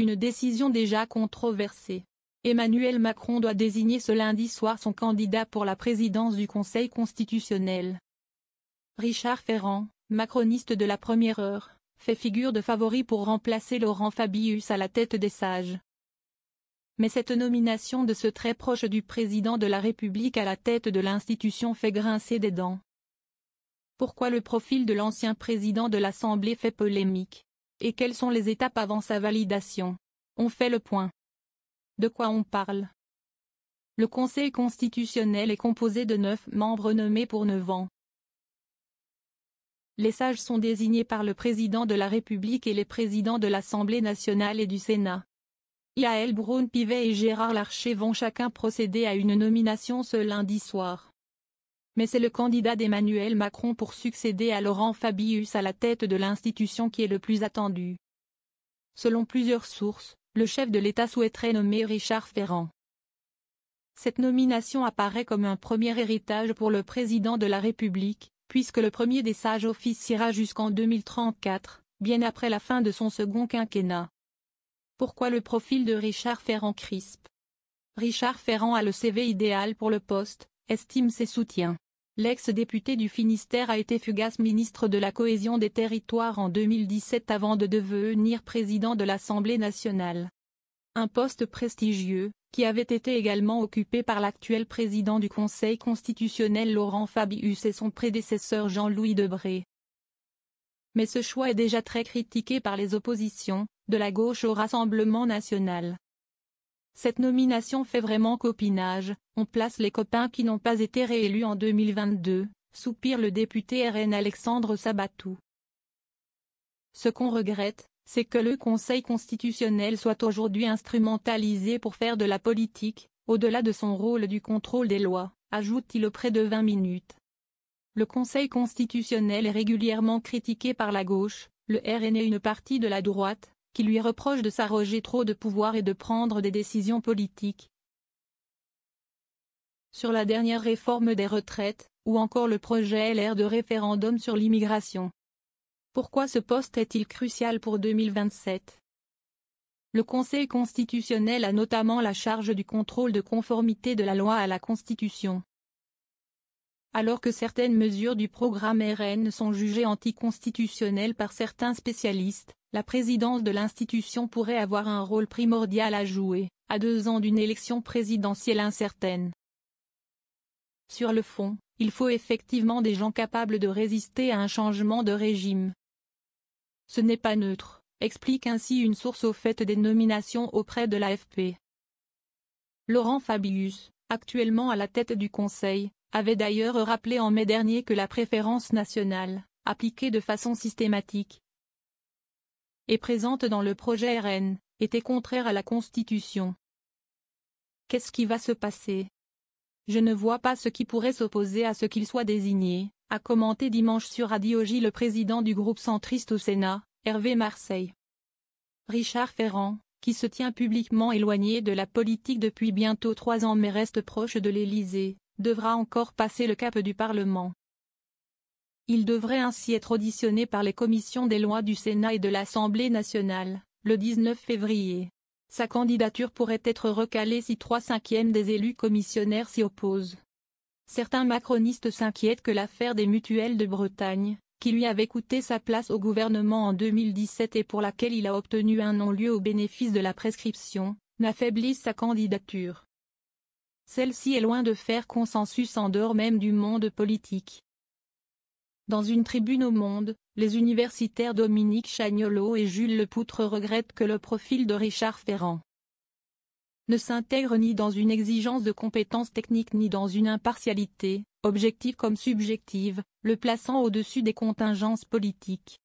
une décision déjà controversée. Emmanuel Macron doit désigner ce lundi soir son candidat pour la présidence du Conseil constitutionnel. Richard Ferrand, macroniste de la première heure, fait figure de favori pour remplacer Laurent Fabius à la tête des Sages. Mais cette nomination de ce très proche du président de la République à la tête de l'institution fait grincer des dents. Pourquoi le profil de l'ancien président de l'Assemblée fait polémique? Et quelles sont les étapes avant sa validation? On fait le point. De quoi on parle? Le Conseil constitutionnel est composé de 9 membres nommés pour 9 ans. Les sages sont désignés par le président de la République et les présidents de l'Assemblée nationale et du Sénat. Yaël Braun-Pivet et Gérard Larcher vont chacun procéder à une nomination ce lundi soir. Mais c'est le candidat d'Emmanuel Macron pour succéder à Laurent Fabius à la tête de l'institution qui est le plus attendu. Selon plusieurs sources, le chef de l'État souhaiterait nommer Richard Ferrand. Cette nomination apparaît comme un premier héritage pour le président de la République, puisque le premier des sages officiera jusqu'en 2034, bien après la fin de son second quinquennat. Pourquoi le profil de Richard Ferrand crispe? Richard Ferrand a le CV idéal pour le poste, estime ses soutiens. L'ex-député du Finistère a été fugace ministre de la Cohésion des Territoires en 2017 avant de devenir président de l'Assemblée nationale. Un poste prestigieux, qui avait été également occupé par l'actuel président du Conseil constitutionnel Laurent Fabius et son prédécesseur Jean-Louis Debré. Mais ce choix est déjà très critiqué par les oppositions, de la gauche au Rassemblement national. Cette nomination fait vraiment copinage, on place les copains qui n'ont pas été réélus en 2022, soupire le député RN Alexandre Sabatou. Ce qu'on regrette, c'est que le Conseil constitutionnel soit aujourd'hui instrumentalisé pour faire de la politique, au-delà de son rôle du contrôle des lois, ajoute-t-il auprès de 20 minutes. Le Conseil constitutionnel est régulièrement critiqué par la gauche, le RN et une partie de la droite, qui lui reproche de s'arroger trop de pouvoir et de prendre des décisions politiques. Sur la dernière réforme des retraites, ou encore le projet LR de référendum sur l'immigration. Pourquoi ce poste est-il crucial pour 2027? Le Conseil constitutionnel a notamment la charge du contrôle de conformité de la loi à la Constitution. Alors que certaines mesures du programme RN sont jugées anticonstitutionnelles par certains spécialistes, la présidence de l'institution pourrait avoir un rôle primordial à jouer, à 2 ans d'une élection présidentielle incertaine. Sur le fond, il faut effectivement des gens capables de résister à un changement de régime. Ce n'est pas neutre, explique ainsi une source au fait des nominations auprès de l'AFP. Laurent Fabius, actuellement à la tête du Conseil, avait d'ailleurs rappelé en mai dernier que la préférence nationale, appliquée de façon systématique et présente dans le projet RN, était contraire à la Constitution. Qu'est-ce qui va se passer? Je ne vois pas ce qui pourrait s'opposer à ce qu'il soit désigné, a commenté dimanche sur Radio J le président du groupe centriste au Sénat, Hervé Marseille. Richard Ferrand, qui se tient publiquement éloigné de la politique depuis bientôt 3 ans mais reste proche de l'Élysée, devra encore passer le cap du Parlement. Il devrait ainsi être auditionné par les commissions des lois du Sénat et de l'Assemblée nationale, le 19 février. Sa candidature pourrait être recalée si 3/5 des élus commissionnaires s'y opposent. Certains macronistes s'inquiètent que l'affaire des mutuelles de Bretagne, qui lui avait coûté sa place au gouvernement en 2017 et pour laquelle il a obtenu un non-lieu au bénéfice de la prescription, n'affaiblisse sa candidature. Celle-ci est loin de faire consensus en dehors même du monde politique. Dans une tribune au Monde, les universitaires Dominique Chagnollo et Jules Lepoutre regrettent que le profil de Richard Ferrand ne s'intègre ni dans une exigence de compétences techniques ni dans une impartialité, objective comme subjective, le plaçant au-dessus des contingences politiques.